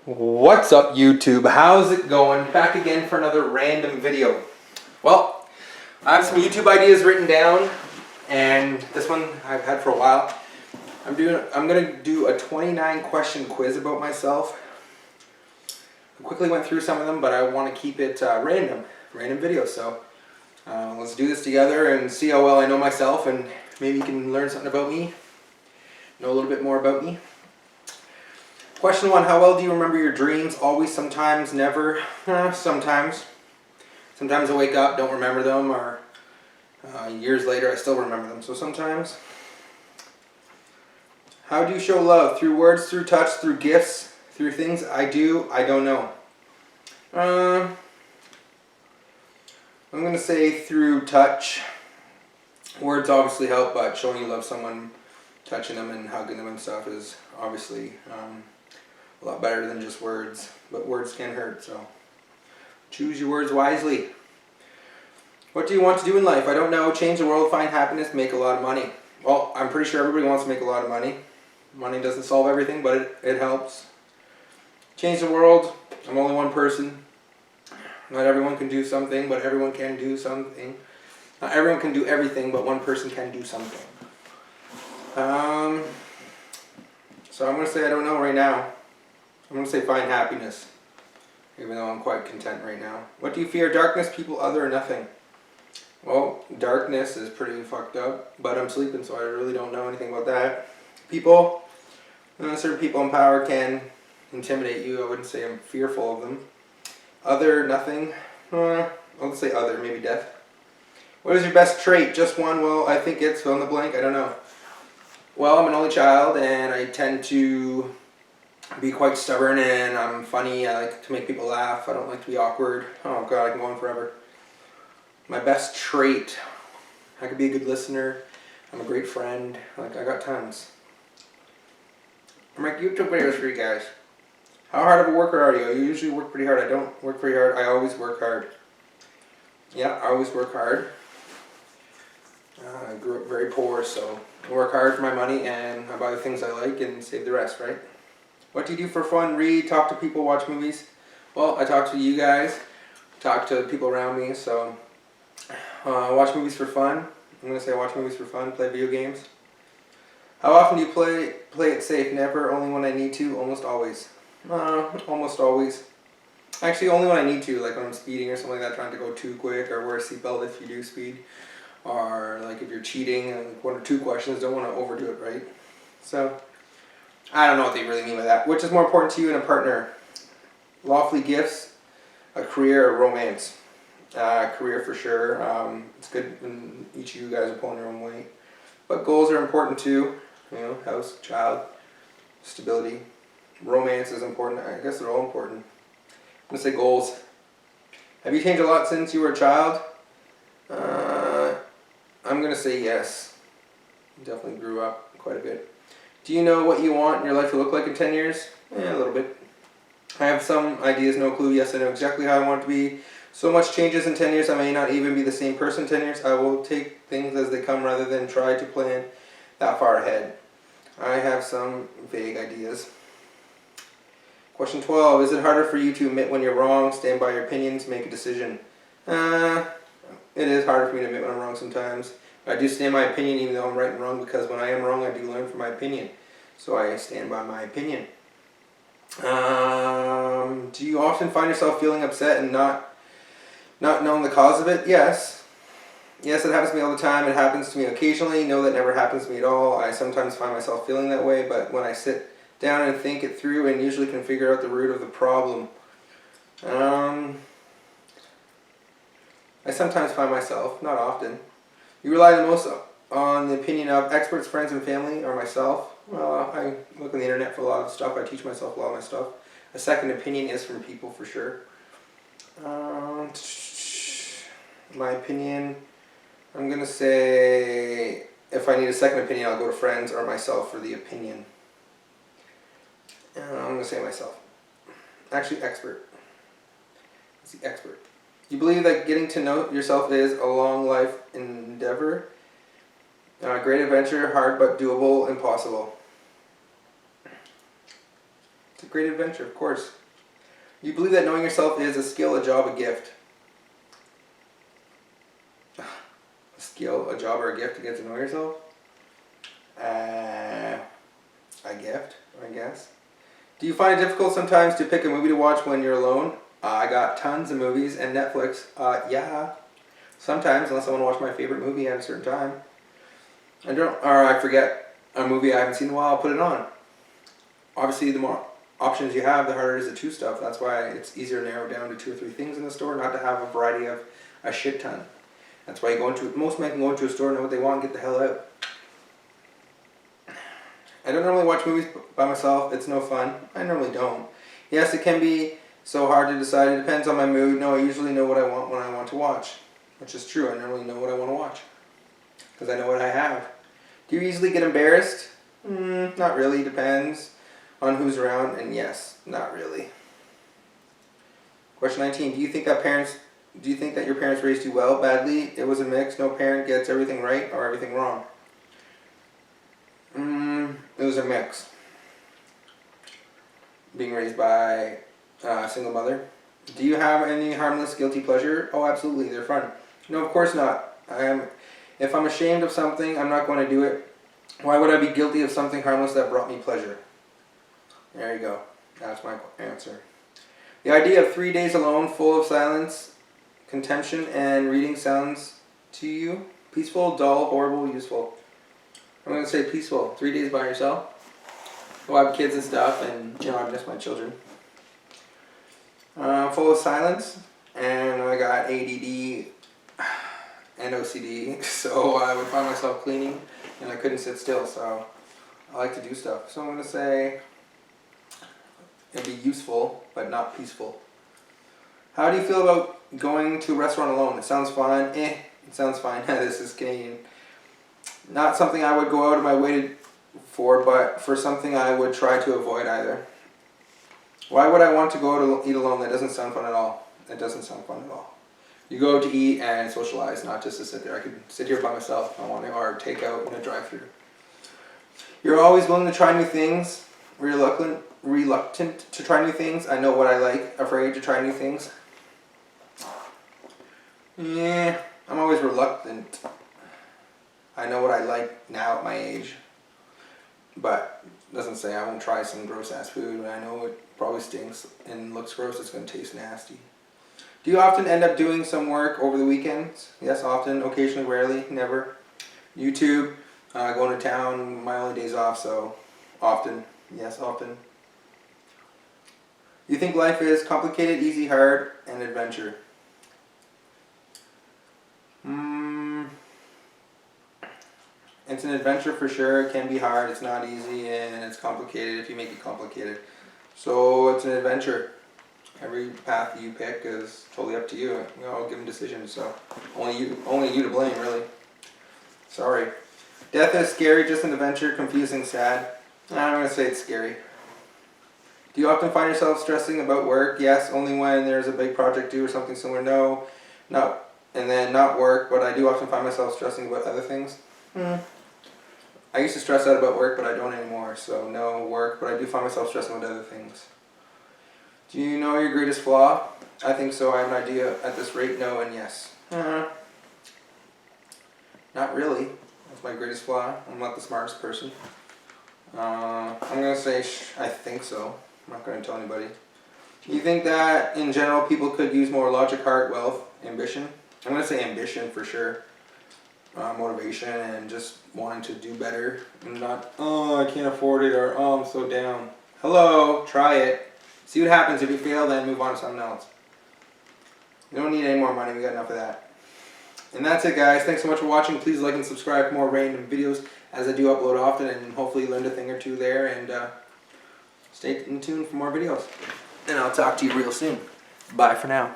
What's up, YouTube? How's it going? Back again for another random video. Well, I have some YouTube ideas written down, and this one I've had for a while. I'm gonna do a 29 question quiz about myself. I quickly went through some of them, but I want to keep it random video. So let's do this together and see how well I know myself, and maybe you can learn something about me, know a little bit more about me. Question 1, how well do you remember your dreams? Always, sometimes, never? Sometimes. Sometimes I wake up, don't remember them, or years later I still remember them, so sometimes. How do you show love? Through words, through touch, through gifts, through things I do, I don't know. I'm going to say through touch. Words obviously help, but showing you love someone, touching them and hugging them and stuff is obviously a lot better than just words, but words can hurt, so choose your words wisely. What do you want to do in life? I don't know. Change the world, find happiness, make a lot of money. Well, I'm pretty sure everybody wants to make a lot of money. Money doesn't solve everything, but it helps. Change the world. I'm only one person. Not everyone can do something, but everyone can do something. Not everyone can do everything, but one person can do something. So I'm going to say I don't know right now. I'm going to say find happiness, even though I'm quite content right now. What do you fear? Darkness, people, other, or nothing? Well, darkness is pretty fucked up, but I'm sleeping, so I really don't know anything about that. People, certain people in power can intimidate you. I wouldn't say I'm fearful of them. Other, nothing. I'll say other, maybe death. What is your best trait? Just one? Well, I think it's fill in the blank. I don't know. Well, I'm an only child, and I tend to be quite stubborn, and I'm funny. I like to make people laugh. I don't like to be awkward. Oh god, I can go on forever. My best trait, I could be a good listener. I'm a great friend. Like, I got tons. I make YouTube videos for you guys. How hard of a worker are you? I usually work pretty hard. I don't work pretty hard. I always work hard. Yeah, I always work hard. I grew up very poor, so I work hard for my money, and I buy the things I like and save the rest, right? What do you do for fun? Read, talk to people, watch movies. Well, I talk to you guys, talk to people around me, so watch movies for fun. I'm going to say watch movies for fun, play video games. How often do you play it safe? Never, only when I need to, almost always. Almost always. Actually, only when I need to, like when I'm speeding or something like that, trying to go too quick, or wear a seatbelt if you do speed. Or like if you're cheating, like 1 or 2 questions, don't want to overdo it, right? So I don't know what they really mean by that. Which is more important to you in a partner? Lawfully gifts, a career, or romance? Career for sure. It's good when each of you guys are pulling your own weight. But goals are important too. You know, house, child, stability. Romance is important. I guess they're all important. I'm going to say goals. Have you changed a lot since you were a child? I'm going to say yes. Definitely grew up quite a bit. Do you know what you want your life to look like in 10 years? A little bit. I have some ideas, no clue. Yes, I know exactly how I want it to be. So much changes in 10 years, I may not even be the same person in 10 years. I will take things as they come rather than try to plan that far ahead. I have some vague ideas. Question 12. Is it harder for you to admit when you're wrong, stand by your opinions, make a decision? It is harder for me to admit when I'm wrong sometimes. I do stand by my opinion even though I'm right and wrong, because when I am wrong I do learn from my opinion. So I stand by my opinion. Do you often find yourself feeling upset and not knowing the cause of it? Yes. Yes, it happens to me all the time. It happens to me occasionally. No, that never happens to me at all. I sometimes find myself feeling that way, but when I sit down and think it through and usually can figure out the root of the problem. I sometimes find myself, not often. You rely the most on the opinion of experts, friends, and family, or myself? Well, I look on the internet for a lot of stuff. I teach myself a lot of my stuff. A second opinion is from people for sure. My opinion, I'm going to say if I need a second opinion, I'll go to friends or myself for the opinion. I'm going to say myself. Actually, expert. It's the expert. You believe that getting to know yourself is a long life endeavor? Great adventure, hard but doable, impossible. It's a great adventure, of course. You believe that knowing yourself is a skill, a job, a gift. A skill, a job, or a gift to get to know yourself? A gift, I guess. Do you find it difficult sometimes to pick a movie to watch when you're alone? I got tons of movies and Netflix. Yeah. Sometimes, unless I want to watch my favorite movie at a certain time. I forget a movie I haven't seen in a while, I'll put it on. Obviously, the more options you have, the harder it is to choose stuff. That's why it's easier to narrow down to 2 or 3 things in the store, not to have a variety of a shit ton. That's why most men can go into a store, know what they want, and get the hell out. I don't normally watch movies by myself. It's no fun. I normally don't. Yes, it can be so hard to decide. It depends on my mood. No, I usually know what I want when I want to watch. Which is true. I normally know what I want to watch. Because I know what I have. Do you easily get embarrassed? Not really. Depends on who's around. And yes, not really. Question 19. Do you think that your parents raised you well, badly? It was a mix. No parent gets everything right or everything wrong. It was a mix. Being raised by a single mother. Do you have any harmless guilty pleasure? Oh, absolutely. They're fun. No, of course not. If I'm ashamed of something, I'm not going to do it. Why would I be guilty of something harmless that brought me pleasure? There you go. That's my answer. The idea of 3 days alone, full of silence, contemplation, and reading sounds to you peaceful, dull, horrible, useful. I'm going to say peaceful. 3 days by yourself. Well, I have kids and stuff, and I miss my children. Full of silence, and I got ADD and OCD, so I would find myself cleaning, and I couldn't sit still, so I like to do stuff. So I'm going to say it'd be useful, but not peaceful. How do you feel about going to a restaurant alone? It sounds fun. It sounds fine. This is Canadian. Not something I would go out of my way for, but for something I would try to avoid either. Why would I want to go to eat alone? That doesn't sound fun at all. It doesn't sound fun at all. You go to eat and socialize, not just to sit there. I could sit here by myself if I want to, or take out in a drive-thru. You're always willing to try new things, reluctant to try new things. I know what I like, afraid to try new things. Yeah, I'm always reluctant. I know what I like now at my age, but it doesn't say I won't try some gross ass food. I know it probably stinks and looks gross. It's going to taste nasty. Do you often end up doing some work over the weekends? Yes, often. Occasionally, rarely, never. YouTube, going to town, my only days off, so often. Yes, often. You think life is complicated, easy, hard, and adventure? It's an adventure for sure. It can be hard, it's not easy, and it's complicated if you make it complicated. So it's an adventure. Every path you pick is totally up to you. I'll give them decisions, so only you to blame, really. Sorry. Death is scary, just an adventure, confusing, sad. I'm going to say it's scary. Do you often find yourself stressing about work? Yes, only when there's a big project due or something similar. No, and then not work, but I do often find myself stressing about other things. I used to stress out about work, but I don't anymore. So no work, but I do find myself stressing about other things. Do you know your greatest flaw? I think so. I have an idea at this rate. No and yes. Not really. That's my greatest flaw. I'm not the smartest person. I'm going to say I think so. I'm not going to tell anybody. Do you think that in general people could use more logic, heart, wealth, ambition? I'm going to say ambition for sure. Motivation and just wanting to do better and not, I can't afford it, or I'm so down. Hello, try it. See what happens. If you fail, then move on to something else. We don't need any more money. We got enough of that. And that's it, guys. Thanks so much for watching. Please like and subscribe for more random videos as I do upload often, and hopefully learned a thing or two there. And stay tuned for more videos. And I'll talk to you real soon. Bye for now.